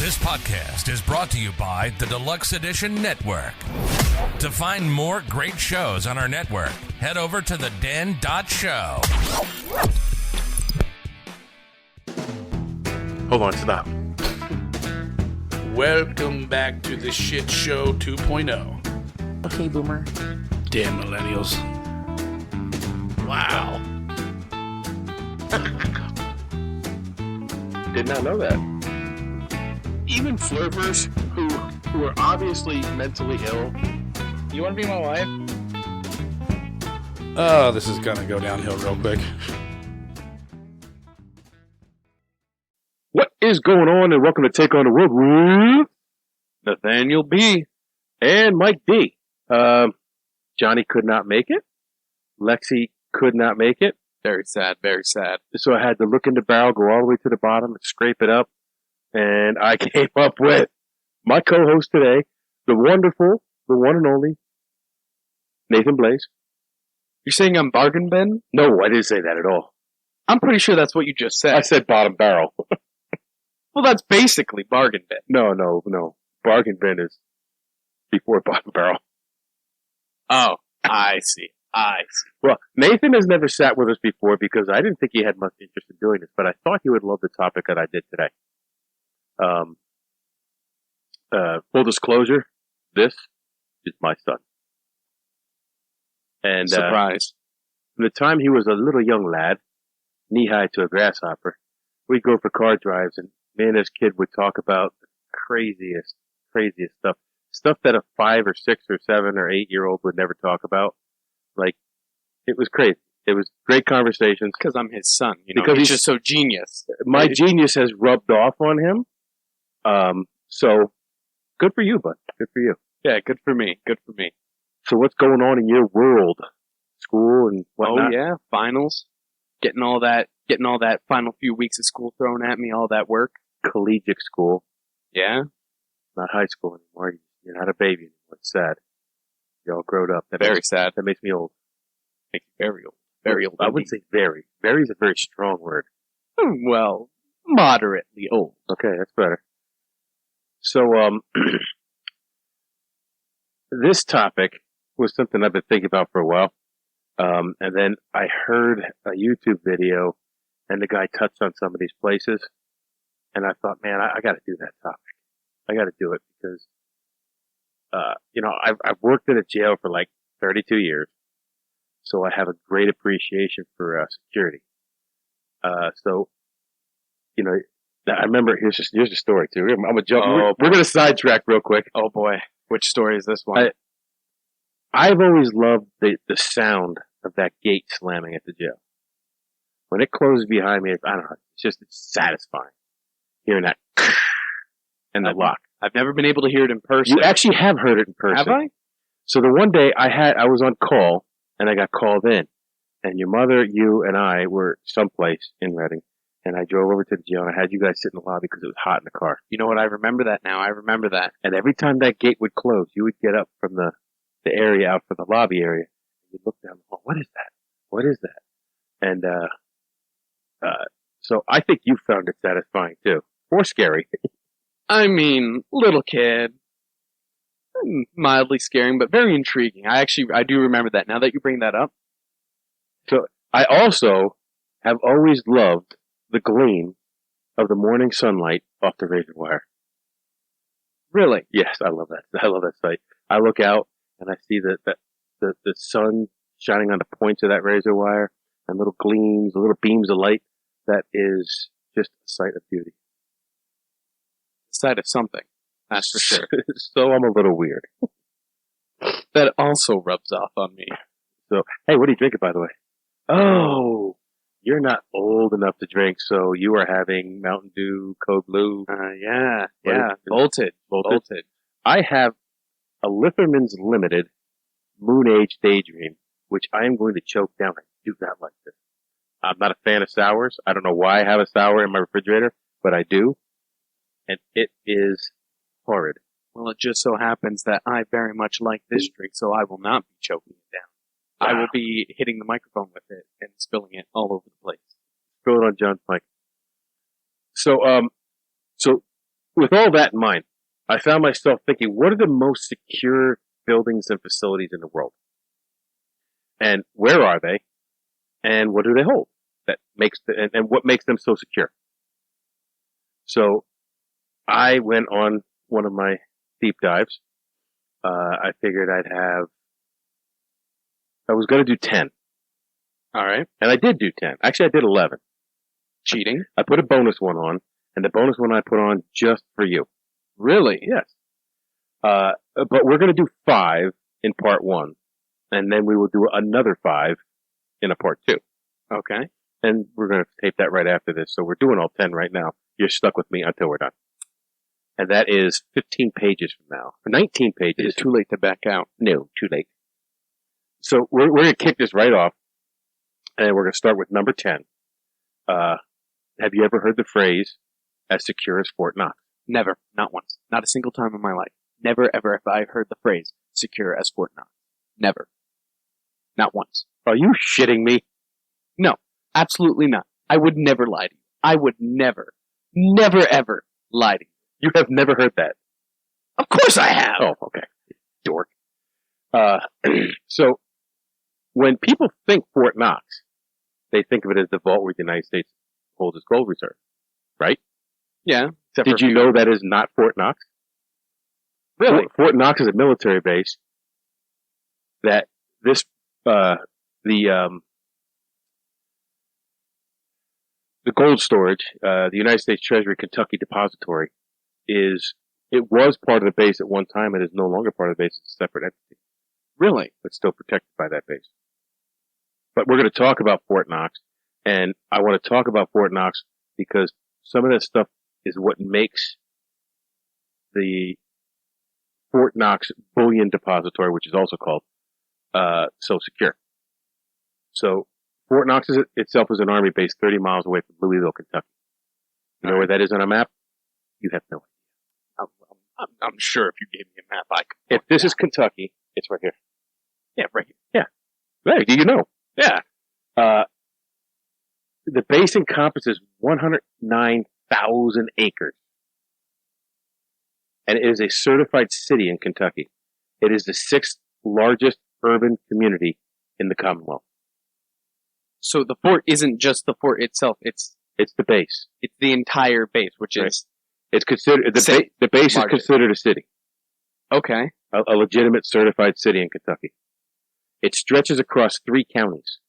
This podcast is brought to you by the Deluxe Edition Network. To find more great shows on our network, head over to theden.show. Hold on, stop. Welcome back to the Shit Show 2.0. Okay, Boomer. Damn millennials. Wow. Did not know that. Even flirters who are obviously mentally ill. You want to be my wife? Oh, this is gonna go downhill real quick. What is going on, and welcome to Take on the World with Nathaniel B. and Mike D. Johnny could not make it. Lexi could not make it. Very sad, very sad. So I had to look in the barrel, go all the way to the bottom, and scrape it up. And I came up with my co-host today, the wonderful, the one and only, Nathan Blaze. You're saying I'm bargain bin? No, I didn't say that at all. I'm pretty sure that's what you just said. I said bottom barrel. Well, that's basically bargain bin. No. Bargain bin is before bottom barrel. Oh, I see. Well, Nathan has never sat with us before because I didn't think he had much interest in doing this, but I thought he would love the topic that I did today. Full disclosure, this is my son. And Surprise. from the time he was a little young lad, knee-high to a grasshopper, we'd go for car drives, and me and this kid would talk about the craziest stuff. Stuff that a 5 or 6 or 7 or 8-year-old would never talk about. Like, it was crazy. It was great conversations. Because I'm his son, you know. Because he's just so genius. My genius has rubbed off on him. So, good for you, bud. Good for you. Yeah, good for me. So what's going on in your world? School and whatnot? Oh, yeah, finals. Getting all that final few weeks of school thrown at me, all that work. Collegiate school. Yeah. Not high school anymore. You're not a baby anymore. It's sad. You're all grown up. Sad. That makes me old. Makes me very old. Very old. I wouldn't say very. Very is a very strong word. Well, moderately old. Okay, that's better. So, this topic was something I've been thinking about for a while. And then I heard a YouTube video and the guy touched on some of these places. And I thought, man, I got to do that topic. I got to do it because, I've worked in a jail for like 32 years. So I have a great appreciation for security. I remember, here's a story too. I'm gonna jump. We're gonna sidetrack real quick. Oh boy. Which story is this one? I've always loved the sound of that gate slamming at the jail. When it closes behind me, I don't know, it's satisfying. Hearing that and the lock. I've never been able to hear it in person. You actually have heard it in person. Have I? So the one day I was on call and I got called in, and your mother, you, and I were someplace in Reading. And I drove over to the jail, and I had you guys sit in the lobby because it was hot in the car. You know what? I remember that now. I remember that. And every time that gate would close, you would get up from the area out from the lobby area. And you'd look down the hall. What is that? What is that? And so I think you found it satisfying, too. Or scary. I mean, little kid. Mildly scaring, but very intriguing. I do remember that now that you bring that up. So I also have always loved the gleam of the morning sunlight off the razor wire. Really? Yes, I love that. I love that sight. I look out and I see the sun shining on the points of that razor wire and little gleams, little beams of light. That is just a sight of beauty. A sight of something. That's for sure. So I'm a little weird. That also rubs off on me. So, hey, what are you drinking, by the way? Oh, you're not old enough to drink, so you are having Mountain Dew, Code Blue. Yeah. Voltage. I have a Litherman's Limited Moon Age Daydream, which I am going to choke down. I do not like this. I'm not a fan of sours. I don't know why I have a sour in my refrigerator, but I do. And it is horrid. Well, it just so happens that I very much like this drink, so I will not be choking it down. Wow. I will be hitting the microphone with it and spilling it all over the place. Throw it on John's mic. So with all that in mind, I found myself thinking, what are the most secure buildings and facilities in the world? And where are they? And what do they hold? And what makes them so secure? So I went on one of my deep dives. I figured I was going to do 10. All right. And I did do 10. Actually, I did 11. Cheating. I put a bonus one on, and the bonus one I put on just for you. Really? Yes. But we're going to do 5 in part 1, and then we will do another 5 in a part 2. Okay. And we're going to tape that right after this, so we're doing all 10 right now. You're stuck with me until we're done. And that is 15 pages from now. 19 pages. It's too late to back out. No, too late. So we're going to kick this right off, and we're going to start with number 10. Have you ever heard the phrase, as secure as Fort Knox? Never. Not once. Not a single time in my life. Never, ever have I heard the phrase, secure as Fort Knox. Never. Not once. Are you shitting me? No. Absolutely not. I would never lie to you. I would never ever lie to you. You have never heard that. Of course I have. Oh, okay. Dork. So, when people think Fort Knox, they think of it as the vault where the United States holds its gold reserve, right? Yeah. Did you know that is not Fort Knox? Really? Fort Knox is a military base that the gold storage, the United States Treasury Kentucky Depository, it was part of the base at one time. It is no longer part of the base. It's a separate entity. Really? But still protected by that base. But we're going to talk about Fort Knox, and I want to talk about Fort Knox because some of that stuff is what makes the Fort Knox Bullion Depository, which is also called, so secure. So Fort Knox itself is an army base 30 miles away from Louisville, Kentucky. You know where that is on a map? You have no idea. I'm sure if you gave me a map, I could. If this is Kentucky, it's right here. Yeah, right here. Yeah. Right, you know. Yeah. The base encompasses 109,000 acres. And it is a certified city in Kentucky. It is the 6th largest urban community in the Commonwealth. So the fort isn't just the fort itself, it's the base. It's the entire base, which is... It's considered, the base is considered a city. Okay. A legitimate certified city in Kentucky. It stretches across 3 counties.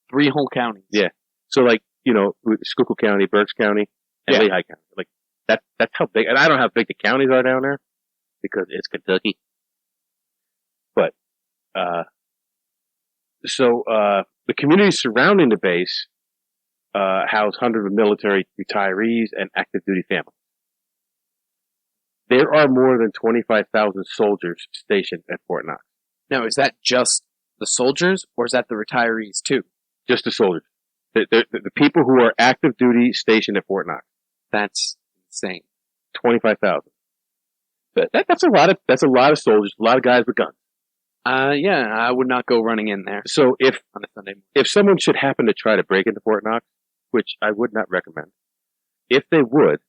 3 whole counties. Yeah. So like, Schuylkill County, Berks County, and Lehigh County. Like, that's how big, and I don't know how big the counties are down there, because it's Kentucky. But, the communities surrounding the base, house hundreds of military retirees and active duty families. There are more than 25,000 soldiers stationed at Fort Knox. Now, is that just the soldiers, or is that the retirees too? Just the soldiers. The people who are active duty stationed at Fort Knox. That's insane. 25,000. But that's a lot of soldiers, a lot of guys with guns. Yeah, I would not go running in there. So on a Sunday morning. If someone should happen to try to break into Fort Knox, which I would not recommend, if they would,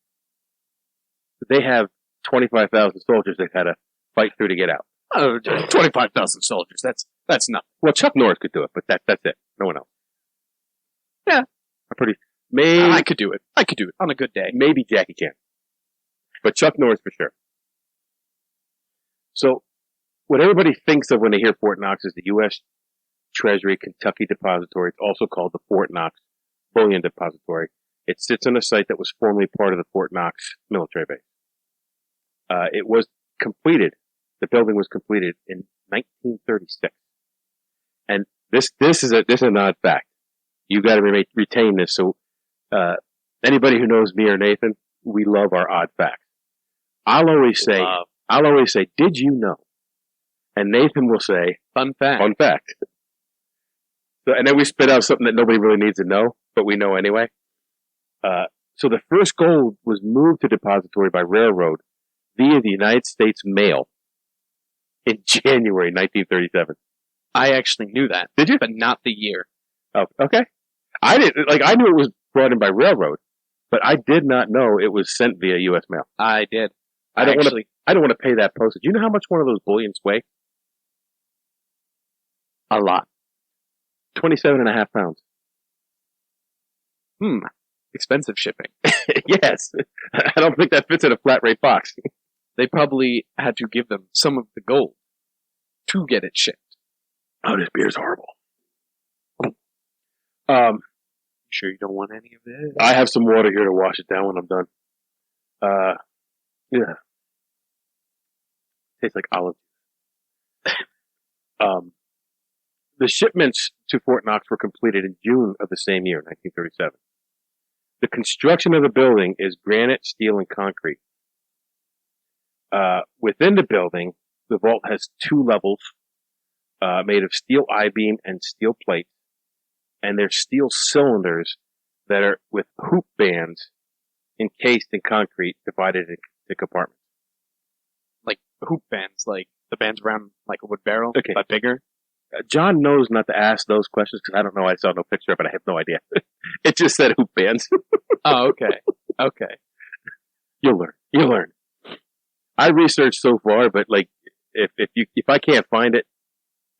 they have 25,000 soldiers they've had to fight through to get out. 25,000 soldiers. That's nothing. Well, Chuck Norris could do it, but that's it. No one else. Yeah. I could do it. I could do it on a good day. Maybe Jackie Chan. But Chuck Norris for sure. So, what everybody thinks of when they hear Fort Knox is the U.S. Treasury Kentucky Depository. It's also called the Fort Knox Bullion Depository. It sits on a site that was formerly part of the Fort Knox military base. It was completed. The building was completed in 1936. And this is an odd fact. You got to retain this. So, anybody who knows me or Nathan, we love our odd facts. I'll always say, did you know? And Nathan will say, fun fact. Fun fact. So, and then we spit out something that nobody really needs to know, but we know anyway. So the first gold was moved to depository by railroad via the United States Mail in January 1937. I actually knew that. Did you? But not the year. Oh, okay. I knew it was brought in by railroad, But I did not know it was sent via U.S. mail. I did. I don't want to. Actually, I don't want to pay that postage. You know how much one of those bullions weigh? a lot. 27.5 pounds. Expensive shipping. Yes. I don't think that fits in a flat rate box. They probably had to give them some of the gold to get it shipped. Oh, this beer's horrible. You sure you don't want any of this? I have some water here to wash it down when I'm done. Yeah. Tastes like olive. The shipments to Fort Knox were completed in June of the same year, 1937. The construction of the building is granite, steel, and concrete. Within the building, the vault has 2 levels made of steel I-beam and steel plate, and they're steel cylinders that are with hoop bands encased in concrete divided into compartments. Like hoop bands, like the bands around like a wood barrel, Okay. but bigger. John knows not to ask those questions because I don't know. I saw no picture of it. I have no idea. It just said hoop bands. Oh, okay. Okay. You'll learn. You'll learn. I researched so far, but like, if I can't find it,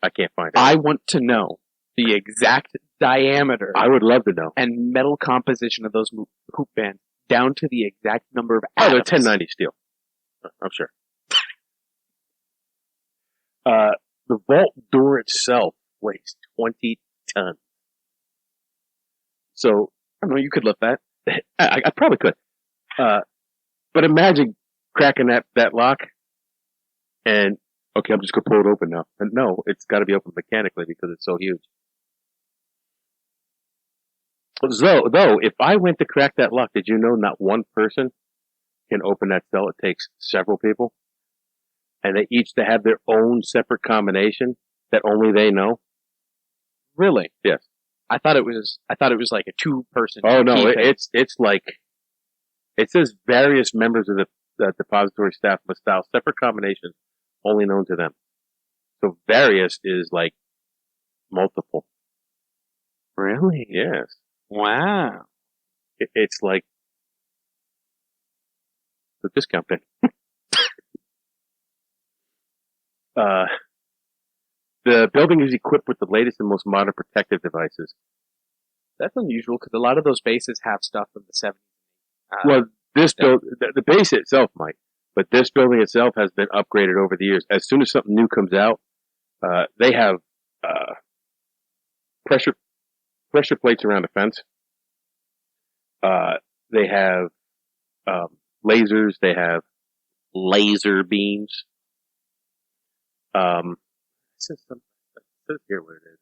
I can't find it. I want to know the exact diameter I would love to know. and metal composition of those hoop bands down to the exact number of Oh, atoms. they're 1090 steel. I'm sure. The vault door itself weighs 20 tons. So, I don't know, you could lift that. I probably could. But imagine cracking that lock and, okay, I'm just going to pull it open now. And no, it's got to be opened mechanically because it's so huge. So, though, if I went to crack that lock, did you know not one person can open that cell? It takes several people. And they each to have their own separate combination that only they know. Really? Yes. I thought it was like a 2-person. Oh no, key thing. it's like, it says various members of the depository staff must dial separate combinations only known to them. So various is like multiple. Really? Yes. Wow. It's like the discount thing. The building is equipped with the latest and most modern protective devices. That's unusual because a lot of those bases have stuff from the 70s. Well, the base itself might, but this building itself has been upgraded over the years. As soon as something new comes out, they have pressure plates around the fence. They have lasers. They have laser beams. It says here what it is.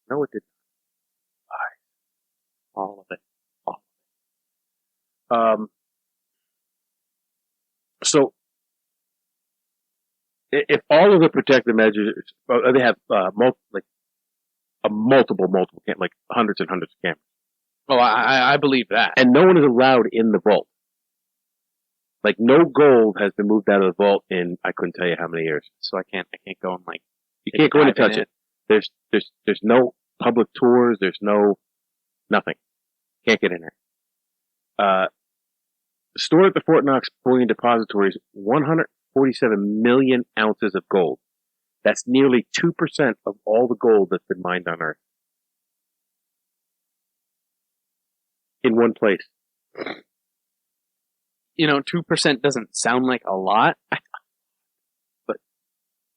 No, it didn't. All of it. So, if all of the protective measures, they have multiple like hundreds and hundreds of cameras, Oh, I believe that. and no one is allowed in the vault. Like no gold has been moved out of the vault in I couldn't tell you how many years. So I can't go and like. You can't go in and dive touch it. There's no public tours. There's no nothing. Can't get in there. Stored at the Fort Knox Bullion Depositories, 147 million ounces of gold. That's nearly 2% of all the gold that's been mined on Earth. In one place. You know, 2% doesn't sound like a lot, but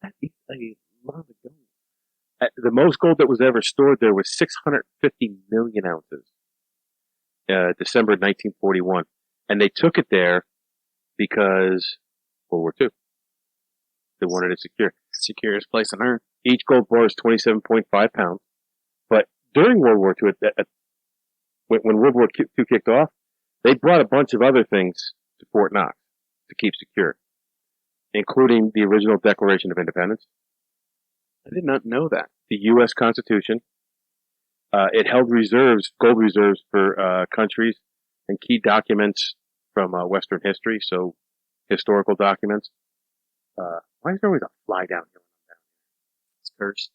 that is a lot of gold. The most gold that was ever stored there was 650 million ounces. December 1941. And they took it there because World War II. They wanted it secure. Securest place on Earth. Each gold bar is 27.5 pounds. But during World War II, when World War II kicked off, they brought a bunch of other things to Fort Knox to keep secure, including the original Declaration of Independence, I did not know that. the U.S. Constitution. It held gold reserves for countries and key documents from Western history, so historical documents. Why is there always a fly down here? It's cursed.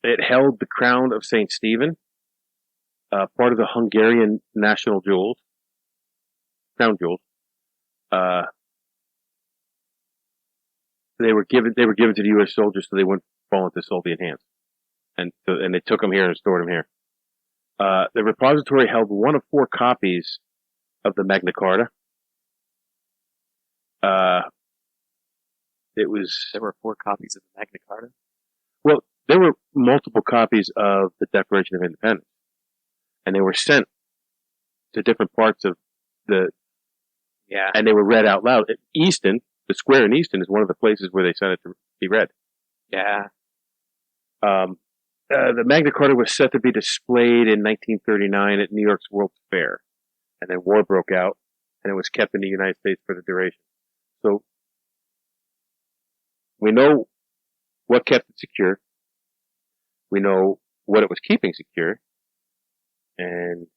It held the crown of St. Stephen, part of the Hungarian national jewels, crown jewels. They were given to the U.S. soldiers so they wouldn't fall into Soviet hands, and they took them here and stored them here. The repository held one of 4 copies of the Magna Carta. There were 4 copies of the Magna Carta. Well, there were multiple copies of the Declaration of Independence, and they were sent to different parts of and they were read out loud. Easton, the square in Easton, is one of the places where they sent it to be read. Yeah. The Magna Carta was set to be displayed in 1939 at New York's World's Fair, and then war broke out, and it was kept in the United States for the duration. So we know what kept it secure. We know what it was keeping secure, and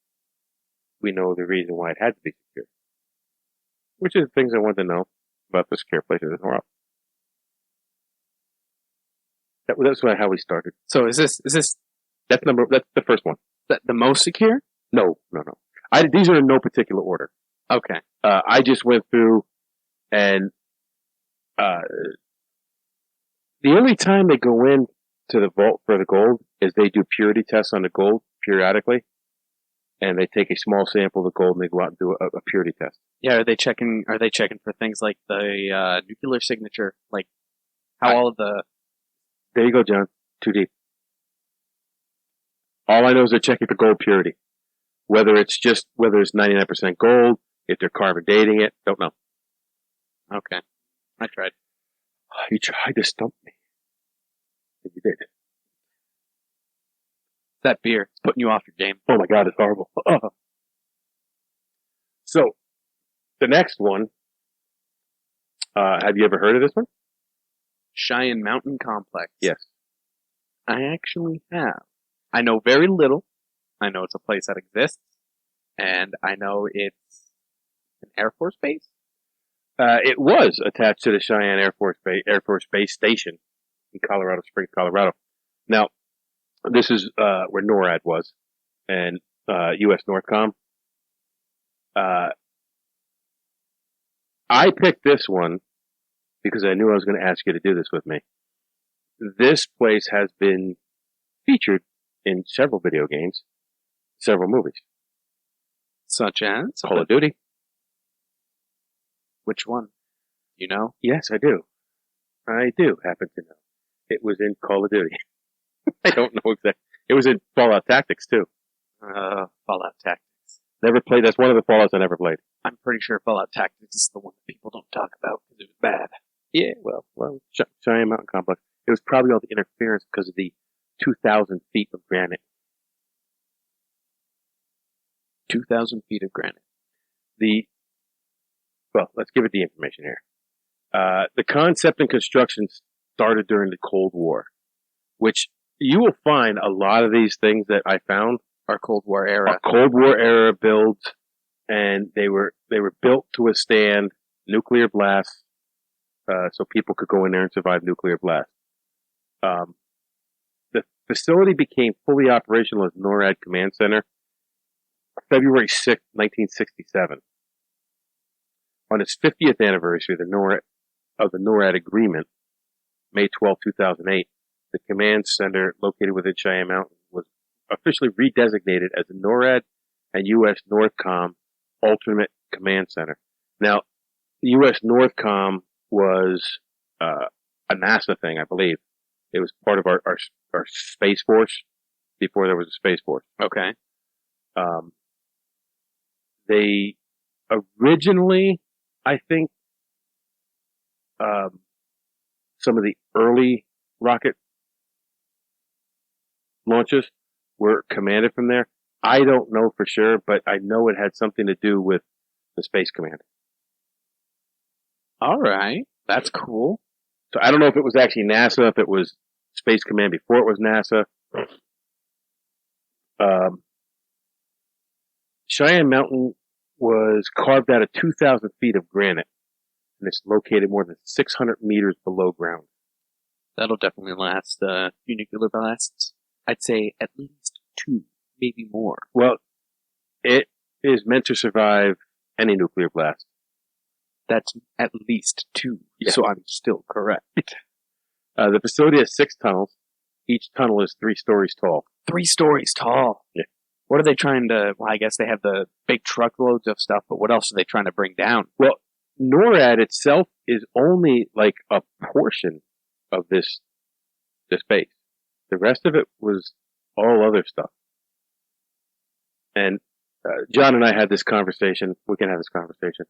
we know the reason why it had to be secure, which is the things I wanted to know about the secure places in the world. That's how we started. So is this that's the first one. The most secure? No. These are in no particular order. Okay. I just went through, and the only time they go in to the vault for the gold is they do purity tests on the gold periodically, and they take a small sample of the gold and they go out and do a purity test. Yeah, are they checking for things like the nuclear signature, like how all of the? There you go, John. Too deep. All I know is they're checking for gold purity. Whether it's 99% gold, if they're carbon dating it, don't know. Okay. I tried. You tried to stump me. You did. That beer. It's putting you off your game. Oh my God, it's horrible. So, the next one, have you ever heard of this one? Cheyenne Mountain Complex. Yes. I actually have. I know very little. I know it's a place that exists, and I know it's an Air Force base. It was attached to the Cheyenne Air Force Base Station in Colorado Springs, Colorado. Now, this is where NORAD was, and U.S. Northcom. I picked this one because I knew I was going to ask you to do this with me. This place has been featured in several video games, several movies. Such as? Call of Duty. Which one? You know? Yes, I do. I do happen to know. It was in Call of Duty. I don't know exactly. It was in Fallout Tactics, too. Fallout Tactics. Never played. That's one of the Fallouts I never played. I'm pretty sure Fallout Tactics is the one that people don't talk about because it was bad. Yeah, well, Cheyenne Mountain Complex. It was probably all the interference because of the 2,000 feet of granite. 2,000 feet of granite. Let's give it the information here. The concept and construction started during the Cold War, which you will find a lot of these things that I found are Cold War era. Cold War era builds, and they were built to withstand nuclear blasts, so people could go in there and survive nuclear blasts. The facility became fully operational as NORAD Command Center February 6, 1967. On its 50th anniversary of the NORAD agreement, May 12, 2008, the command center located within Cheyenne Mountain was officially redesignated as the NORAD and U.S. Northcom Alternate Command Center. Now, the U.S. Northcom was a NASA thing, I believe. It was part of our Space Force before there was a Space Force. Okay. They originally, I think, some of the early rocket launches were commanded from there. I don't know for sure, but I know it had something to do with the Space Command. All right. That's cool. So I don't know if it was actually NASA, if it was Space Command before it was NASA. Cheyenne Mountain was carved out of 2,000 feet of granite, and it's located more than 600 meters below ground. That'll definitely last a few nuclear blasts. I'd say at least 2, maybe more. Well, it is meant to survive any nuclear blast. That's at least 2, Yeah. so I'm still correct. The facility has 6 tunnels. Each tunnel is 3 stories tall. 3 stories tall. Yeah. What are they trying to... Well, I guess they have the big truckloads of stuff, but what else are they trying to bring down? Well, NORAD itself is only like a portion of this base. The rest of it was all other stuff. And John and I had this conversation. We can have this conversation.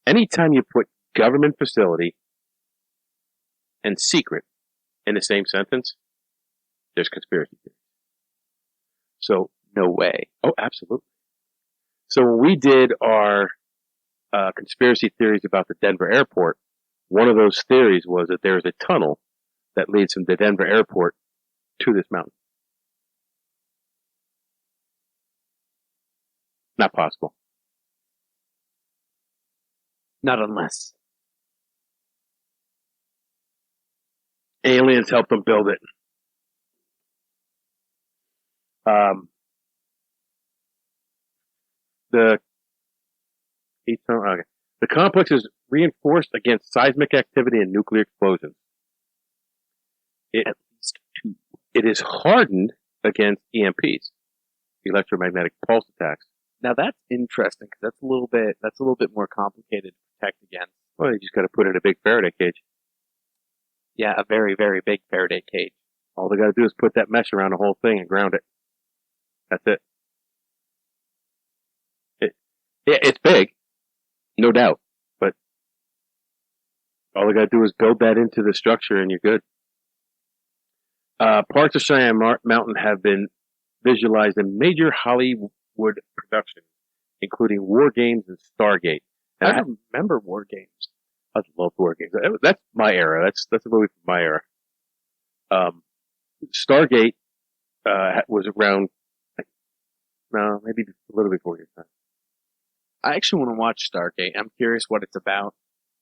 Anytime you put government facility and secret in the same sentence, there's conspiracy theory. So, No way. oh, absolutely. So when we did our conspiracy theories about the Denver airport, one of those theories was that there is a tunnel that leads from the Denver airport to this mountain. Not possible. Not unless. Aliens helped them build it. The complex is reinforced against seismic activity and nuclear explosions. At least 2. It is hardened against EMPs, electromagnetic pulse attacks. Now that's interesting because that's a little bit more complicated to protect against. Well, you just got to put it in a big Faraday cage. Yeah, a very, very big Faraday cage. All they got to do is put that mesh around the whole thing and ground it. That's it. It's big, no doubt, but all they got to do is build that into the structure and you're good. Parts of Cheyenne Mountain have been visualized in major Hollywood productions, including War Games and Stargate. And I remember War Games. I love War Games. That's my era. That's a movie from my era. Stargate was around, no, maybe a little before your time. I actually want to watch Stargate. I'm curious what it's about.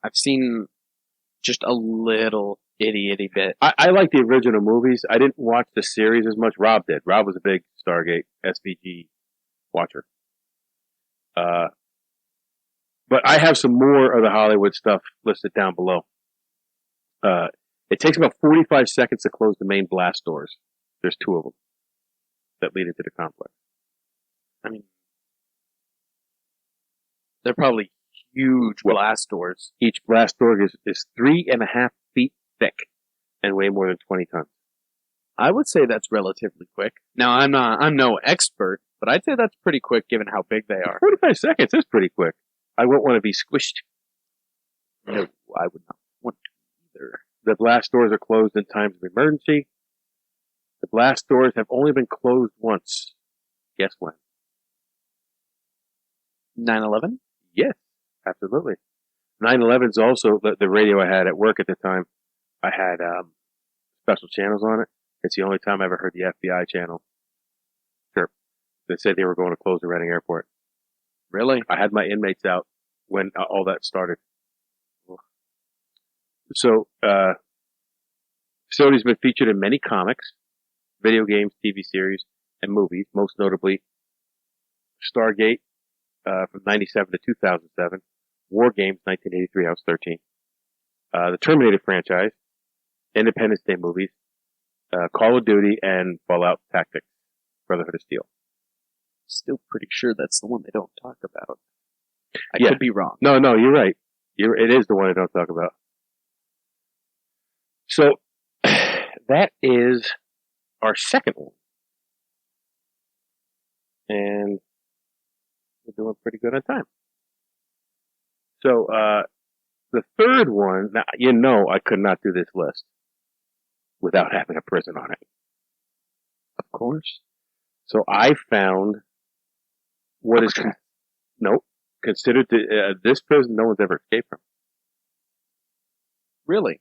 I've seen just a little itty bit. I like the original movies. I didn't watch the series as much. Rob did. Rob was a big Stargate SVG watcher. But I have some more of the Hollywood stuff listed down below. It takes about 45 seconds to close the main blast doors. There's 2 of them that lead into the complex. I mean, they're probably huge blast doors. Each blast door is 3.5 feet thick and weigh more than 20 tons. I would say that's relatively quick. Now, I'm no expert, but I'd say that's pretty quick given how big they are. 45 seconds is pretty quick. I wouldn't want to be squished. No, I would not want to either. The blast doors are closed in times of emergency. The blast doors have only been closed once. Guess when? 9/11? Yes, absolutely. 9/11 is also the radio I had at work at the time. I had special channels on it. It's the only time I ever heard the FBI channel. Sure. They said they were going to close the Reading Airport. Really? I had my inmates out when all that started. So, facility's been featured in many comics, video games, TV series, and movies, most notably Stargate from 97 to 2007, War Games 1983, I was 13, the Terminator franchise, Independence Day movies, Call of Duty, and Fallout Tactics, Brotherhood of Steel. Still pretty sure that's the one they don't talk about. I Yeah. could be wrong. No, you're right. It is the one I don't talk about. So, that is our second one. And we're doing pretty good on time. So, the third one, now, you know I could not do this list without having a prison on it. Of course. So I found what is, considered this prison no one's ever escaped from. Really?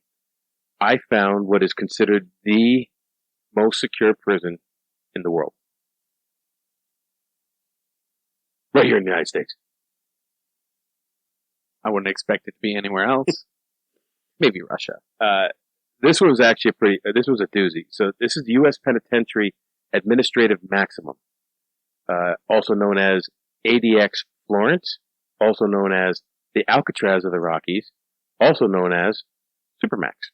I found what is considered the most secure prison in the world. Right here in the United States. I wouldn't expect it to be anywhere else. Maybe Russia. This one was actually this was a doozy. So this is the U.S. Penitentiary Administrative Maximum, also known as ADX Florence, also known as the Alcatraz of the Rockies, also known as Supermax.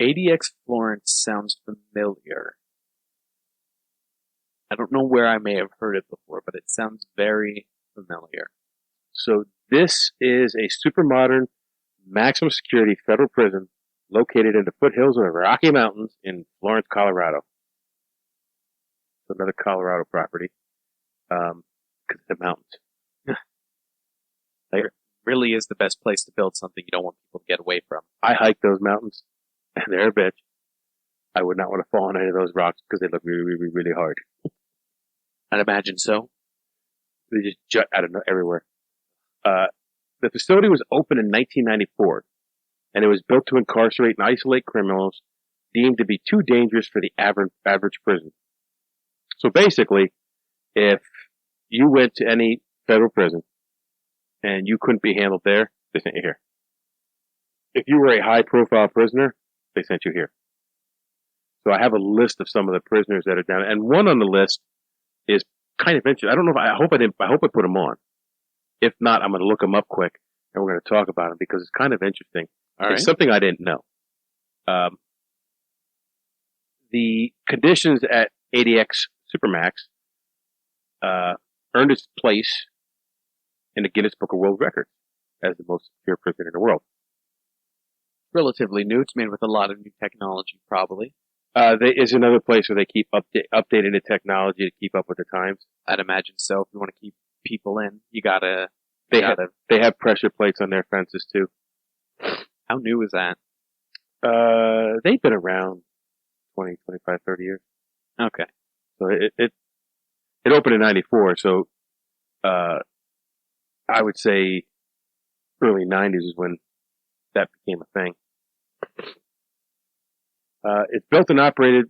ADX Florence sounds familiar. I don't know where I may have heard it before, but it sounds very familiar. So this is a super modern, maximum security federal prison located in the foothills of the Rocky Mountains in Florence, Colorado. So another Colorado property, because of the mountains. It really is the best place to build something you don't want people to get away from. I hike those mountains, and they're a bitch. I would not want to fall on any of those rocks because they look really, really, really hard. I'd imagine so. They just jut out of everywhere. The facility was opened in 1994, and it was built to incarcerate and isolate criminals deemed to be too dangerous for the average prison. So basically, if you went to any federal prison and you couldn't be handled there, they sent you here. If you were a high-profile prisoner, they sent you here. So I have a list of some of the prisoners that are down, and one on the list is kind of interesting. I don't know if I hope I put them on. If not, I'm going to look them up quick, and we're going to talk about them because it's kind of interesting. It's something I didn't know. The conditions at ADX Supermax earned its place in the Guinness Book of World Records as the most secure prison in the world. Relatively new. It's made with a lot of new technology, probably. There is another place where they keep updating the technology to keep up with the times. I'd imagine so. If you want to keep people in, you gotta. They have pressure plates on their fences too. How new is that? They've been around 20, 25, 30 years. Okay. So it opened in 94. So, I would say early 90s is when that became a thing. It's built and operated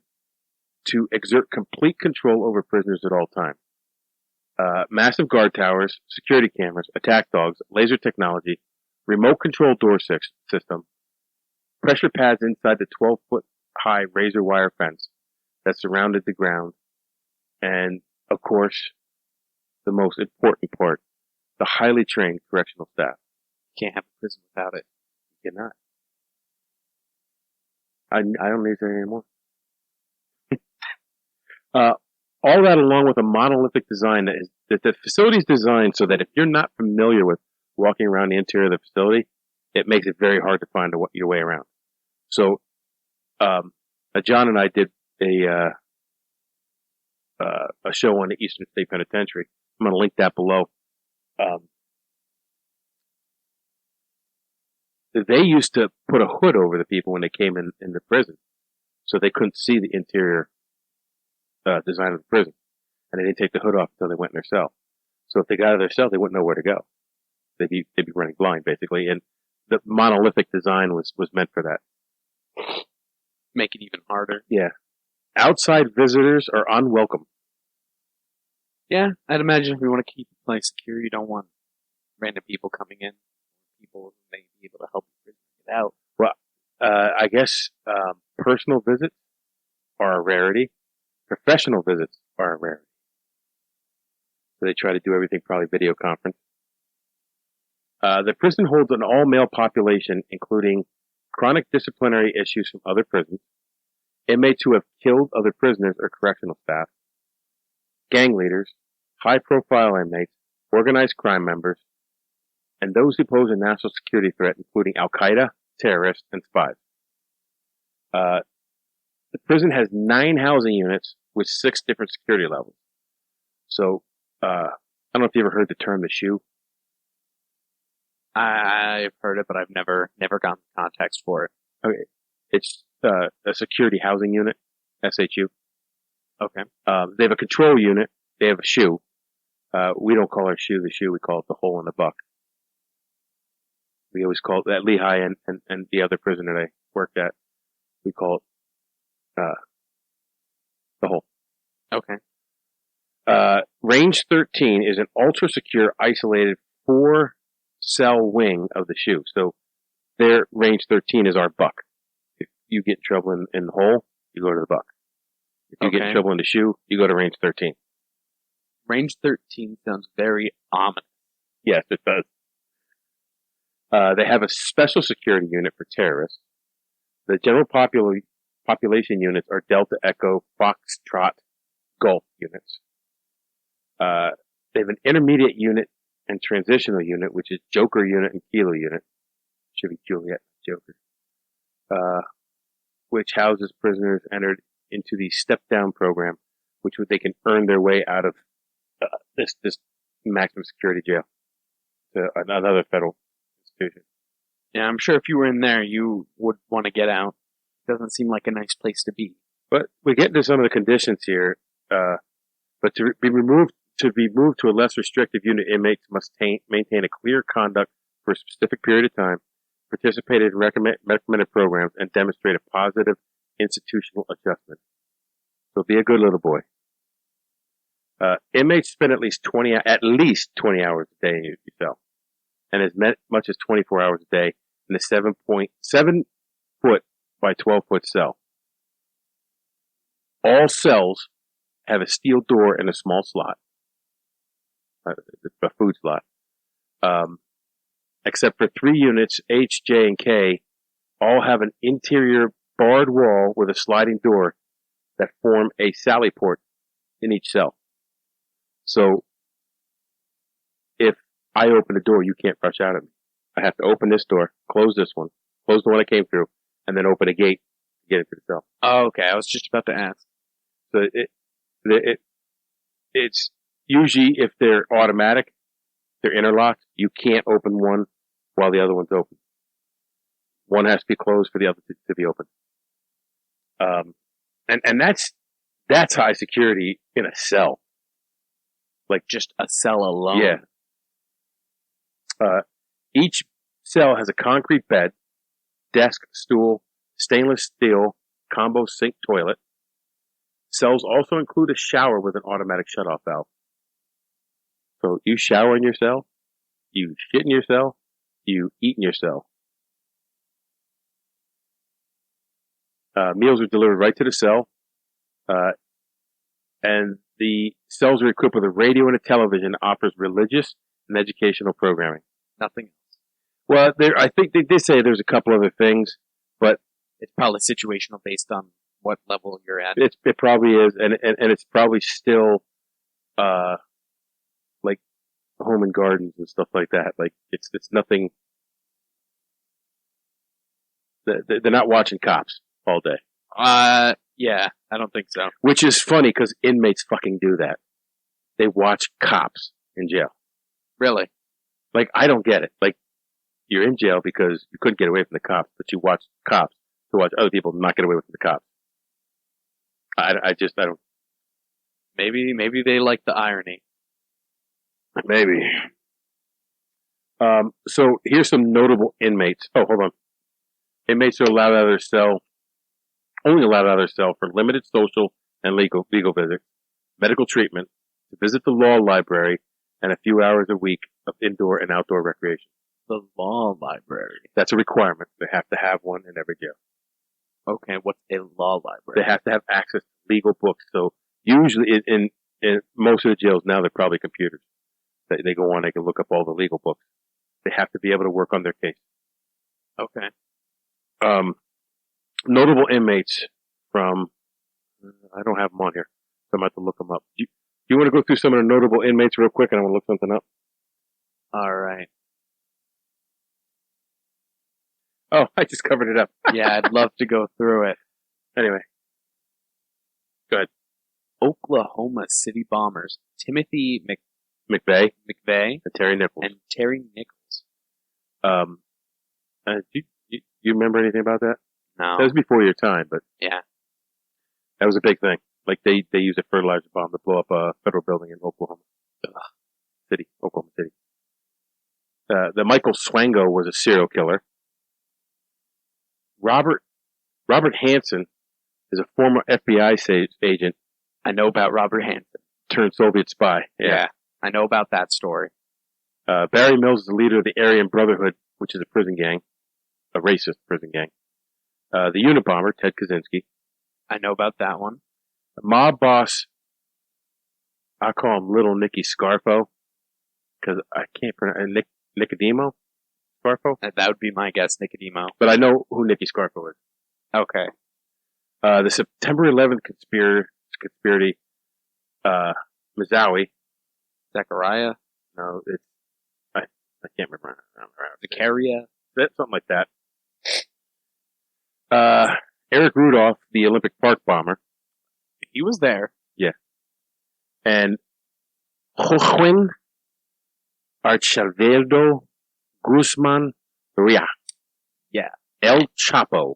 to exert complete control over prisoners at all times. Massive guard towers, security cameras, attack dogs, laser technology, remote control door system, pressure pads inside the 12-foot high razor wire fence that surrounded the ground, and of course, the most important part, the highly trained correctional staff. Can't have a prison without it. You cannot. I don't need that anymore. All that along with a monolithic design that the facility is designed so that if you're not familiar with walking around the interior of the facility, it makes it very hard to find your way around. So, John and I did a show on the Eastern State Penitentiary. I'm going to link that below. They used to put a hood over the people when they came in the prison, so they couldn't see the interior design of the prison, and they didn't take the hood off until they went in their cell. So if they got out of their cell, they wouldn't know where to go. They'd be running blind basically, and the monolithic design was meant for that. Make it even harder. Yeah, outside visitors are unwelcome. Yeah, I'd imagine if we want to keep the place secure, you don't want random people coming in, people who may be able to help you get out. Well, I guess personal visits are a rarity. Professional visits are a rarity. So they try to do everything probably video conference. The prison holds an all-male population, including chronic disciplinary issues from other prisons, inmates who have killed other prisoners or correctional staff, gang leaders, high-profile inmates, organized crime members, and those who pose a national security threat, including Al-Qaeda, terrorists, and spies. The prison has 9 housing units with 6 different security levels. So, I don't know if you ever heard the term the SHU. I've heard it, but I've never gotten the context for it. Okay. It's a security housing unit, SHU. Okay. They have a control unit. They have a SHU. We don't call our SHU the SHU. We call it the hole in the buck. We always call it that. Lehigh and the other prison that I worked at, we call it the hole. Okay. Range 13 is an ultra-secure, isolated 4-cell wing of the SHU. So their range 13 is our buck. If you get in trouble in the hole, you go to the buck. If you get in Okay. trouble in the shoe, you go to range 13. Range 13 sounds very ominous. Yes, it does. They have a special security unit for terrorists. The general population units are Delta Echo, Foxtrot, Gulf units. They have an intermediate unit and transitional unit, which is Joker unit and Kilo unit. Should be Juliet, Joker. Which houses prisoners entered into the step-down program, which they can earn their way out of this maximum security jail to another federal institution. Yeah, I'm sure if you were in there, you would want to get out. Doesn't seem like a nice place to be. But we get into some of the conditions here. But to be moved to a less restrictive unit, inmates must maintain a clear conduct for a specific period of time, participate in recommended programs, and demonstrate a positive institutional adjustment. So be a good little boy. Inmates spend at least 20 hours a day in your cell, and as much as 24 hours a day in a 7.7 foot by 12 foot cell. All cells have a steel door and a small slot, a food slot. Except for 3 units, H, J, and K, all have an interior barred wall with a sliding door that form a sally port in each cell. So, if I open the door, you can't rush out of me. I have to open this door, close this one, close the one I came through, and then open a gate to get into the cell. Oh, okay. I was just about to ask. So it's usually, if they're automatic, they're interlocked, you can't open one while the other one's open. One has to be closed for the other to be open. And that's high security in a cell. Like just a cell alone. Yeah. Each cell has a concrete bed, desk, stool, stainless steel, combo sink toilet. Cells also include a shower with an automatic shutoff valve. So you shower in your cell, you shit in your cell, you eat in your cell. Meals are delivered right to the cell. And the cells are equipped with a radio and a television that offers religious and educational programming. Nothing else. Well, I think they did say there's a couple other things, but It's probably situational based on what level you're at. it probably is, and it's probably still, like home and gardens and stuff like that. Like it's nothing. They're not watching cops all day, Yeah, I don't think so. which is funny because inmates fucking do that. They watch cops in jail. Really? Like I don't get it. Like you're in jail because you couldn't get away from the cops, but you watch cops to watch other people not get away from the cops. I don't. Maybe they like the irony. Maybe. So here's some notable inmates. Oh, hold on. Inmates are allowed out of their cell, only allowed out of their cell for limited social and legal visits, medical treatment, to visit the law library, and a few hours a week of indoor and outdoor recreation. The law library. That's a requirement. They have to have one in every jail. Okay, what's a law They library? have to have access to legal books. So usually in most of the jails now, they're probably computers. They go on, they can look up all the legal books. They have to be able to work on their case. Okay. Notable inmates from, I don't have them on here, so I'm going to have to look them up. You want to go through some of the notable inmates real quick, and I'm going to look something up? All right. Oh, I just covered it up. Yeah, I'd love to go through it. Anyway, Oklahoma City Bombers. Timothy McVeigh McVeigh and Terry Nichols. and Terry Nichols. Do you remember anything about that? No. That was before your time, but Yeah. that was a big thing. Like they used a fertilizer bomb to blow up a federal building in Oklahoma City. The Michael Swango was a serial killer. Robert Hansen is a former FBI agent I know about Robert Hansen. turned Soviet spy. Yeah. I know about that story. Barry Mills is the leader of the Aryan Brotherhood, which is a prison gang, a racist prison gang. The Unabomber, Ted Kaczynski. I know about that one. The mob boss, I call him Little Nicky Scarfo because I can't pronounce Nicodemo Scarfo, That would be my guess, Nicodemo. but I know who Nicky Scarfo is. Okay. The September 11th conspiracy, Mizawi. Zechariah, No, I can't remember. Zachariah. Something like that. Eric Rudolph, the Olympic Park bomber, He was there. and Joaquin Archivaldo Guzman Ria. Yeah. El Chapo,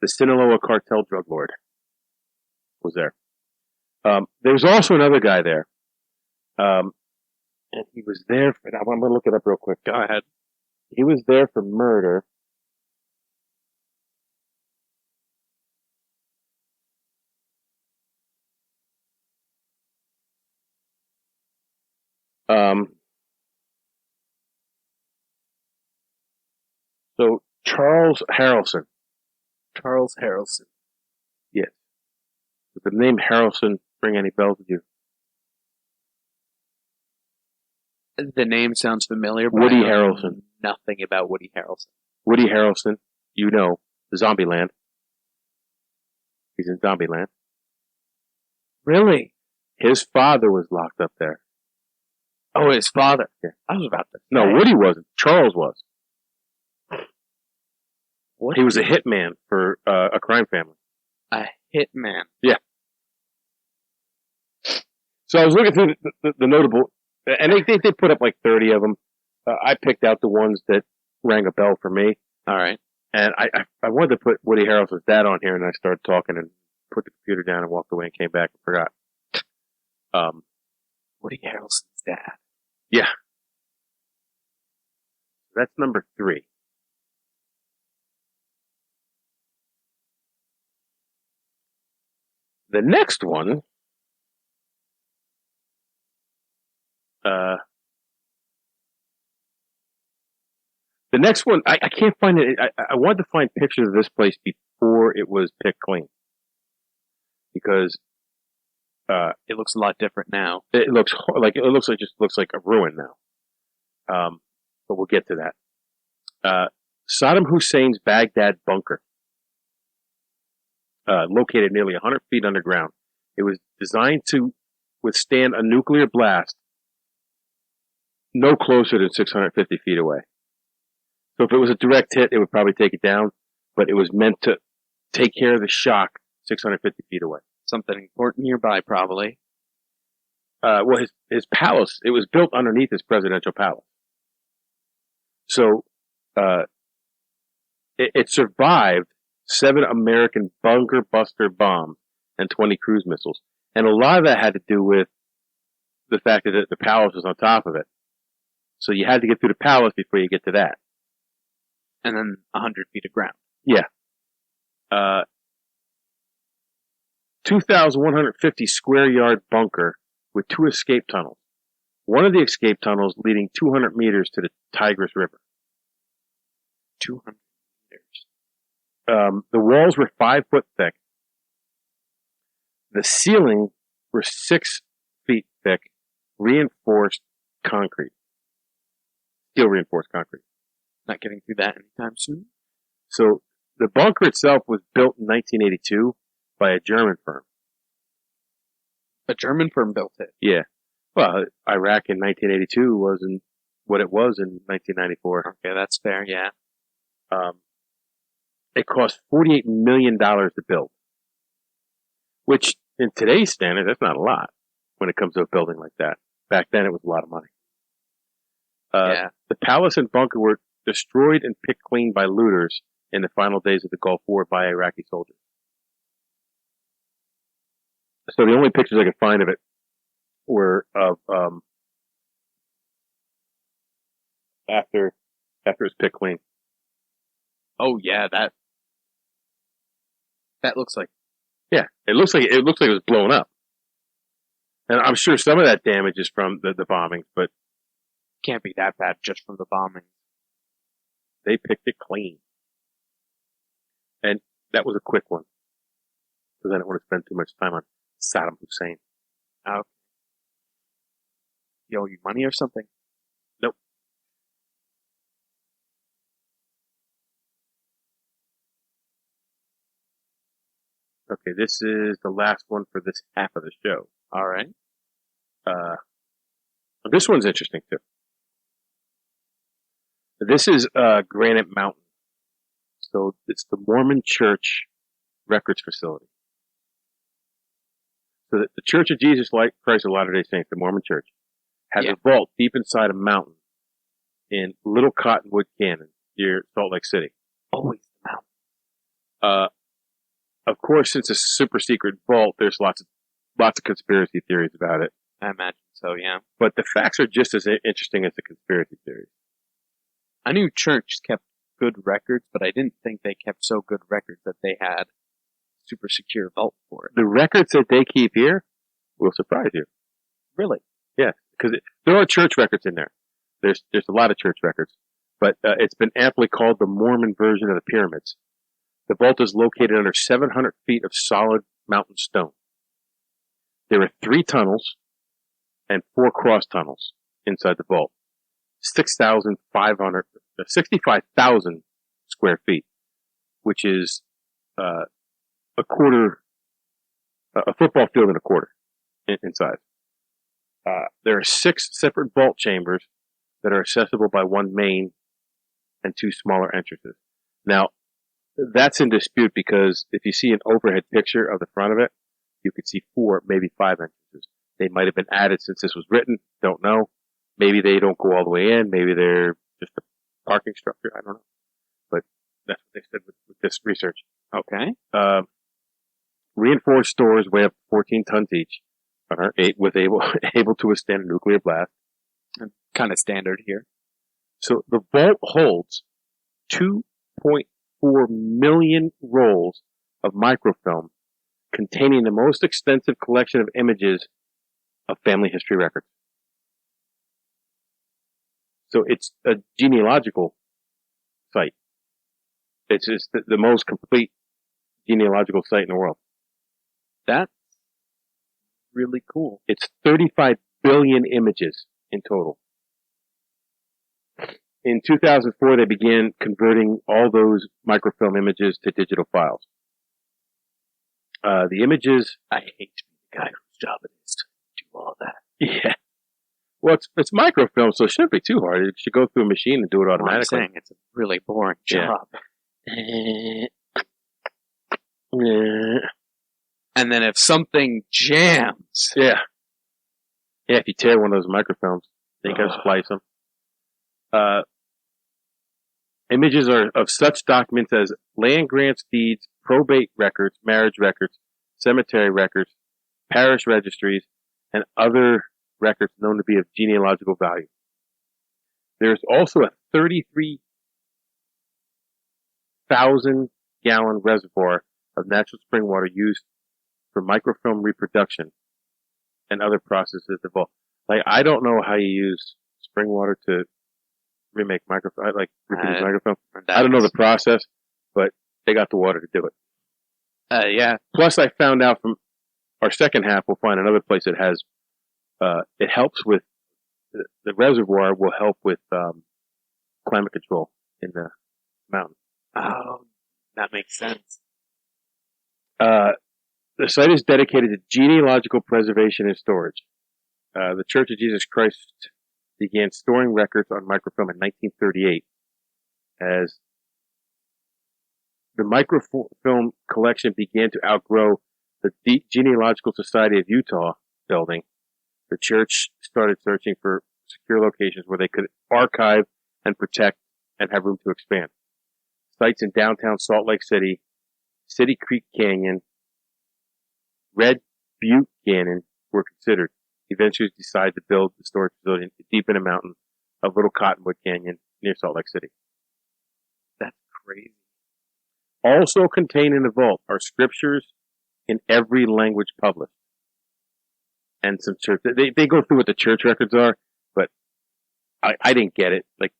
the Sinaloa cartel drug lord, was there. There was also another guy there. And he was there for, I'm going to look it up real quick. Go ahead. He was there for murder. So Charles Harrelson. Charles Harrelson. Yes. Does the name Harrelson ring any bells with you? The name sounds familiar, but Woody I know Harrelson. nothing about Woody Harrelson. Woody Harrelson, you know, Zombieland. He's in Zombieland. Really? His father was locked up there. Oh, his father. Yeah. I was about to say. No, Woody wasn't. Charles was. What? He was a hitman for a crime family. A hitman. So I was looking through the notable, and they put up like 30 of them. I picked out the ones that rang a bell for me, All right. and I wanted to put Woody Harrelson's dad on here, and I started talking and put the computer down and walked away and came back and forgot. Woody Harrelson's dad. That's number 3. The next one, I can't find it. I wanted to find pictures of this place before it was picked clean. Because, It looks a lot different now. it looks like a ruin now. But we'll get to that. Saddam Hussein's Baghdad bunker, located nearly 100 feet underground. It was designed to withstand a nuclear blast no closer than 650 feet away. So if it was a direct hit, it would probably take it down, but it was meant to take care of the shock 650 feet away. Something important nearby, probably. Well, his palace, it was built underneath his presidential palace. So, it survived 7 American bunker buster bombs and 20 cruise missiles. And a lot of that had to do with the fact that the palace was on top of it. So you had to get through the palace before you get to that. And then 100 feet of ground. 2,150 square yard bunker with 2 escape tunnels. One of the escape tunnels leading 200 meters to the Tigris River. 200 meters. The walls were 5 foot thick. The ceiling were 6 feet thick, reinforced concrete. Steel reinforced concrete. Not getting through that anytime soon. So the bunker itself was built in 1982 by a German firm. A German firm built it. Yeah. Well, Iraq in 1982 wasn't what it was in 1994. Okay, that's fair, yeah. It cost $48 million to build, which in today's standard, that's not a lot when it comes to a building like that. Back then, it was a lot of money. Yeah. The palace and bunker were destroyed and picked clean by looters in the final days of the Gulf War by Iraqi soldiers. So the only pictures I could find of it were of after it was picked clean. Oh, yeah, that looks like. Yeah, it looks like it was blown up, and I'm sure some of that damage is from the bombings, but Can't be that bad just from the bombing. they picked it clean. And that was a quick one. because I don't want to spend too much time on Saddam Hussein. You owe you money or something? Nope. Okay, this is the last one for this half of the show. All right. This one's interesting too. This is Granite Mountain. So it's the Mormon Church records facility. So the Church of Jesus Christ of Latter-day Saints, the Mormon Church, has a vault deep inside a mountain in Little Cottonwood Canyon near Salt Lake City. Always the mountain. Of course, since it's a super secret vault, there's lots of conspiracy theories about it. I imagine so, yeah. But the facts are just as interesting as the conspiracy theories. I knew church kept good records, but I didn't think they kept so good records that they had super secure vault for it. The records that they keep here will surprise you. Really? Yeah, because there are church records in there. There's a lot of church records, but it's been aptly called the Mormon version of the pyramids. The vault is located under 700 feet of solid mountain stone. There are 3 tunnels and 4 cross tunnels inside the vault. 65,000 square feet, which is a football field and a quarter in size. There are 6 separate vault chambers that are accessible by 1 main and 2 smaller entrances. Now, that's in dispute because if you see an overhead picture of the front of it, you could see 4, maybe 5 entrances. They might have been added since this was written. Don't know. Maybe they don't go all the way in. Maybe they're just a parking structure. I don't know. But that's what they said with this research. Okay. Reinforced doors weigh up 14 tons each, are able to withstand a nuclear blast. Kind of standard here. So the vault holds 2.4 million rolls of microfilm containing the most extensive collection of images of family history records. So it's a genealogical site. It's just the most complete genealogical site in the world. That's really cool. It's 35 billion images in total. In 2004, they began converting all those microfilm images to digital files. The images... I hate to be the guy whose job it is to do all that. Yeah. Well, it's microfilm, so it shouldn't be too hard. It should go through a machine and do it automatically. I'm saying it's a really boring job. Yeah. And then if something jams... Yeah, if you tear one of those microfilms, they can splice them. Images are of such documents as land grants, deeds, probate records, marriage records, cemetery records, parish registries, and other records known to be of genealogical value. There's also a 33,000-gallon reservoir of natural spring water used for microfilm reproduction and other processes involved. Like, I don't know how you use spring water to reproduce microfilm. I don't know the process, but they got the water to do it. Yeah. Plus, I found out from our second half, we'll find another place that has, it helps with, the reservoir will help with climate control in the mountain. Oh, that makes sense. The site is dedicated to genealogical preservation and storage. The Church of Jesus Christ began storing records on microfilm in 1938 as the microfilm collection began to outgrow the Genealogical Society of Utah building. The church started searching for secure locations where they could archive and protect and have room to expand. Sites in downtown Salt Lake City, City Creek Canyon, Red Butte Canyon were considered. Eventually decided to build the storage facility deep in a mountain of Little Cottonwood Canyon near Salt Lake City. That's crazy. Also contained in the vault are scriptures in every language published. And some church, they go through what the church records are, but I didn't get it. Like,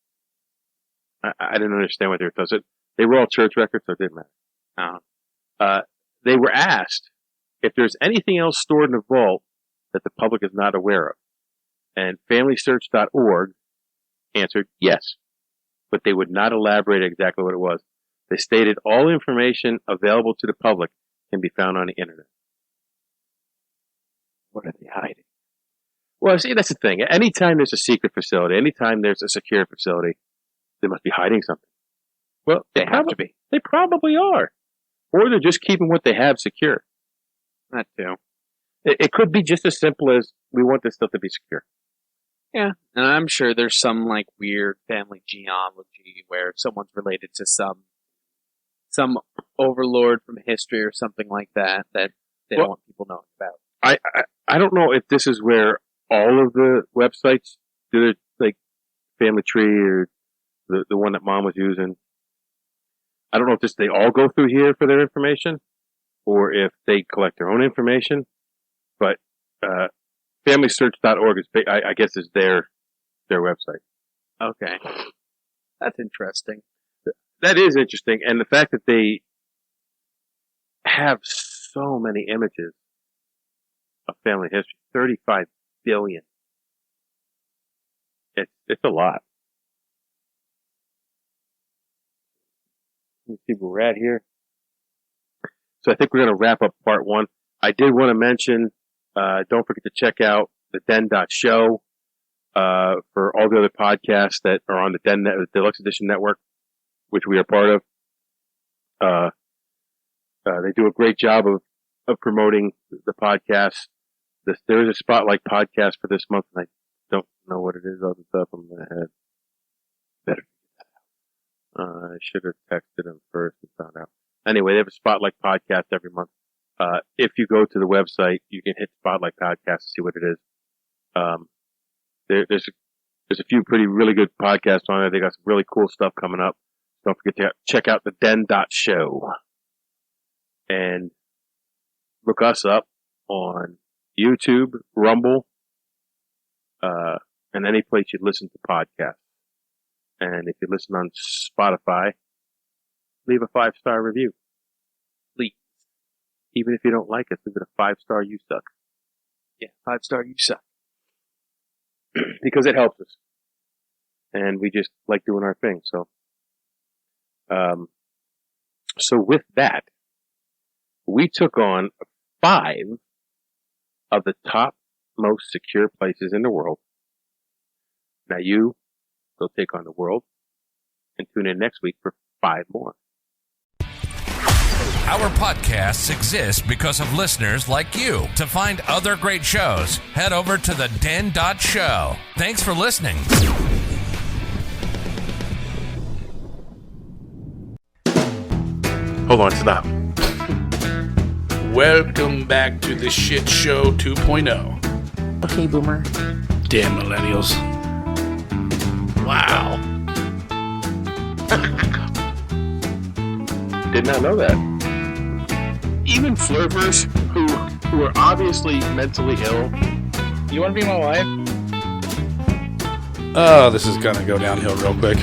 I didn't understand what they were talking about. They were all church records, so it didn't matter. They were asked if there's anything else stored in the vault that the public is not aware of. And FamilySearch.org answered yes, but they would not elaborate exactly what it was. They stated all information available to the public can be found on the internet. What are they hiding? Well, see, that's the thing. Anytime there's a secret facility, anytime there's a secure facility, they must be hiding something. Well, They have to be. They probably are. Or they're just keeping what they have secure. That too. It could be just as simple as we want this stuff to be secure. Yeah, and I'm sure there's some like weird family genealogy where someone's related to some overlord from history or something like that they don't want people knowing about. I don't know if this is where all of the websites do it, like Family Tree or the one that Mom was using. I don't know if they all go through here for their information, or if they collect their own information. But FamilySearch.org is, I guess, is their website. Okay, that's interesting. That is interesting, and the fact that they have so many images of family history, 35 billion. It's a lot. Let me see where we're at here. So I think we're going to wrap up part one. I did want to mention, don't forget to check out the Den.show for all the other podcasts that are on the Deluxe Edition Network, which we are part of. They do a great job of promoting the podcast. There is a Spotlight podcast for this month, and I don't know what it is off the top of my head. Better figure that out. I should have texted them first and found out. Anyway, they have a Spotlight podcast every month. If you go to the website, you can hit Spotlight podcast to see what it is. There's a few really good podcasts on there. They got some really cool stuff coming up. Don't forget to check out the Den.show. And look us up on YouTube, Rumble, and any place you listen to podcasts. And if you listen on Spotify, leave a 5-star review. Please. Even if you don't like us, leave it a 5-star, you suck. Yeah, 5-star, you suck. Because it helps us. And we just like doing our thing, so. So with that, we took on 5 of the top most secure places in the world. Now you go take on the world and tune in next week for 5 more. Our podcasts exist because of listeners like you. To find other great shows, head over to the Den.show. Thanks for listening. Hold on, stop. Welcome back to the Shit Show 2.0. Okay, Boomer. Damn millennials. Wow. Did not know that. Even flirters who are obviously mentally ill. You want to be my wife? Oh, this is gonna go downhill real quick.